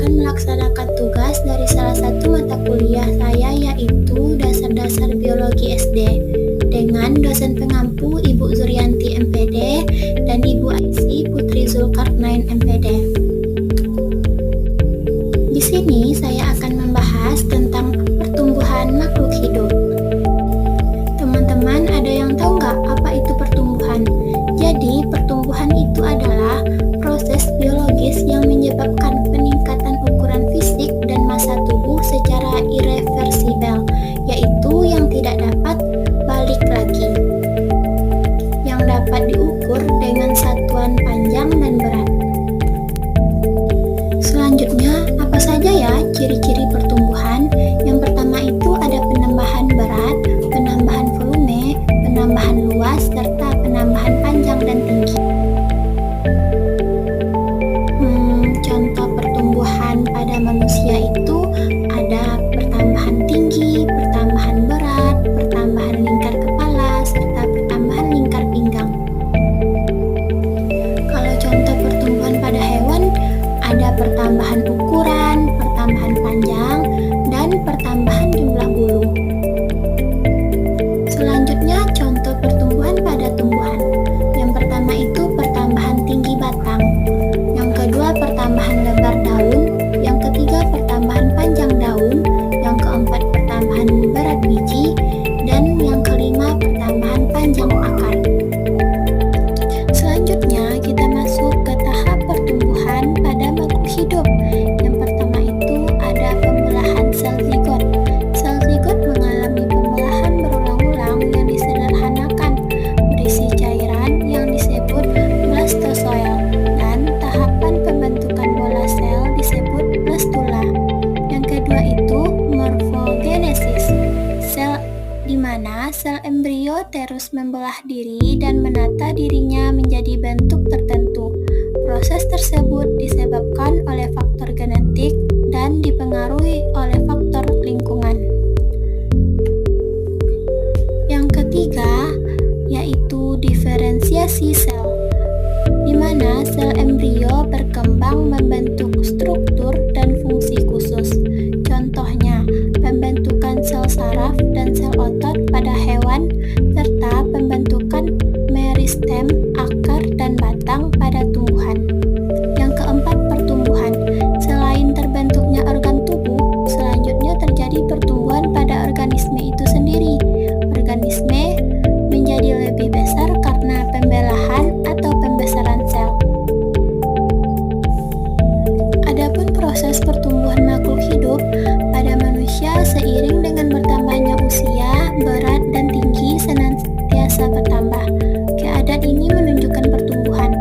akan melaksanakan tugas dari salah satu mata kuliah saya, yaitu Dasar-Dasar Biologi SD dengan dosen pengampu Ibu Zurianti MPD dan Ibu Aisy Putri Zulkarnain MPD. Di sini saya akan membahas tentang pertumbuhan makhluk hidup. Teman-teman, ada yang tahu nggak apa itu pertumbuhan? Jadi, pertumbuhan itu adalah proses biologis yang menyebabkan peningkatan ukuran fisik dan massa tubuh secara irreversibel, yaitu yang tidak dapat balik lagi, yang dapat diukur dengan satuan panjang dan berat. Selanjutnya, apa saja ya ciri-ciri pertumbuhan? Yang pertama itu ada penambahan berat, penambahan volume, penambahan luas, serta penambahan panjang dan tinggi. Contoh pertumbuhan pada manusia itu ada pertambahan tinggi, pertambahan berat, pertambahan lingkar kepala, serta pertambahan lingkar pinggang. Kalau contoh pertumbuhan pada hewan, ada pertambahan ukuran, pertambahan panjang, dan pertambahan jumlah bulu. Selanjutnya, contoh pertumbuhan pada tumbuhan. Yang pertama itu pertambahan tinggi batang. Yang kedua, pertambahan lebar daun. Yang ketiga, pertambahan panjang daun. Yang keempat, pertambahan berat biji. Dan yang kelima, pertambahan panjang akar. Selanjutnya, kita masuk ke tahap pertumbuhan pada makhluk hidup. Yang pertama itu ada pembelahan sel zigot. Sel zigot mengalami pembelahan berulang-ulang yang disederhanakan, berisi cairan yang disebut blastozoel, dan tahapan pembentukan bola sel disebut blastula. Yang kedua itu morfogenesis, di mana sel embrio terus membelah diri dan menata dirinya menjadi bentuk tertentu. Proses tersebut disebabkan oleh faktor genetik dan dipengaruhi oleh faktor lingkungan. Yang ketiga yaitu diferensiasi sel, di mana sel embrio berkembang membentuk struktur dan fungsi khusus. Contohnya, pembentukan sel saraf dan sel otot pada hewan, serta pembentukan meristem, akar, dan batang pada tumbuhan. Yang keempat, pertumbuhan. Selain terbentuknya organ tubuh, selanjutnya terjadi pertumbuhan pada organisme itu sendiri. Organisme menjadi lebih besar karena pembelahan atau pembesaran sel. Adapun proses pertumbuhan makhluk hidup pada manusia seiring dengan bertambahnya usia, berat, dan tinggi senantiasa bertambah. Keadaan ini menunjukkan pertumbuhan.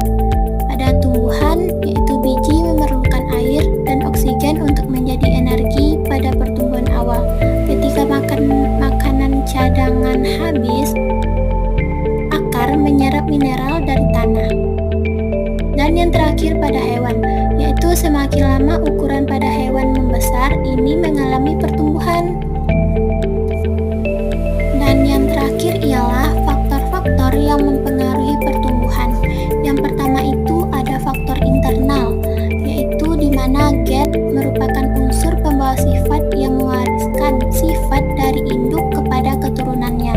Pada tumbuhan, yaitu biji memerlukan air dan oksigen untuk menjadi energi pada pertumbuhan awal. Ketika makanan cadangan habis, akar menyerap mineral dari tanah. Dan yang terakhir pada hewan, yaitu semakin lama ukuran pada hewan membesar, ini mengalami pertumbuhan. Dan yang terakhir ialah faktor-faktor yang mempengaruhi pertumbuhan. Yang pertama itu ada faktor internal, yaitu di mana gen merupakan unsur pembawa sifat yang mewariskan sifat dari induk kepada keturunannya.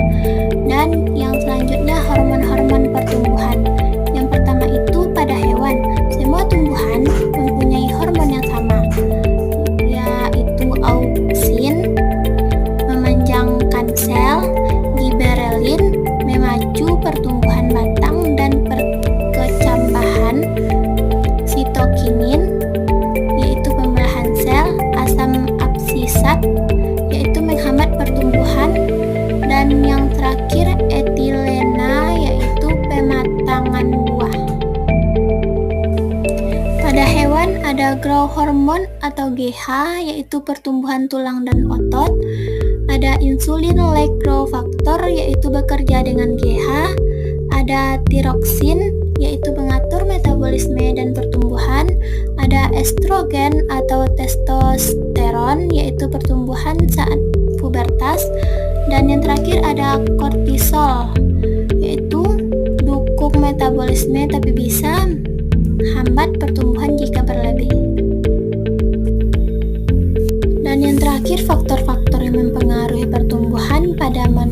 Dan yang selanjutnya hormon-hormon pertumbuhan. Yang pertama itu pada hewan, semua tumbuhan mempunyai hormon yang sama, yaitu auksin, memanjangkan sel, giberelin, memacu pertumbuhan batang dan perkecambahan, sitokinin, yaitu pembelahan sel, asam absisat, yaitu menghambat pertumbuhan, dan yang terakhir etilena, yaitu pematangan buah. Pada hewan ada growth hormone atau GH, yaitu pertumbuhan tulang dan otot. Ada insulin-like growth factor, yaitu bekerja dengan GH. Ada tiroksin, yaitu mengatur metabolisme dan pertumbuhan. Ada estrogen atau testosteron, yaitu pertumbuhan saat pubertas. Dan yang terakhir ada kortisol, yaitu dukung metabolisme tapi bisa hambat pertumbuhan jika berlebih.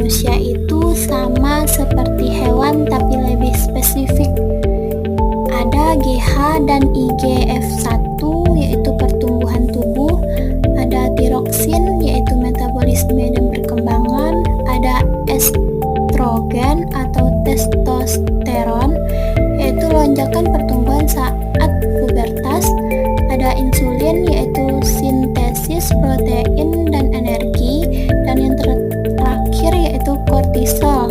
manusia itu sama seperti hewan tapi lebih spesifik. Ada GH dan IGF-1 yaitu pertumbuhan tubuh, ada tiroksin yaitu metabolisme dan perkembangan, ada estrogen atau testosteron yaitu lonjakan pertumbuhan saat pubertas, ada insulin yaitu sintesis protein dan energi, dan yang terakhir yaitu kortisol.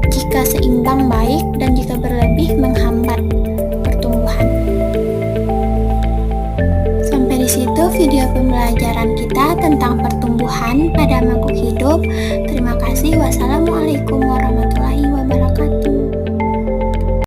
Jika seimbang baik dan jika berlebih menghambat pertumbuhan. Sampai di situ video pembelajaran kita tentang pertumbuhan pada makhluk hidup. Terima kasih. Wassalamualaikum warahmatullahi wabarakatuh.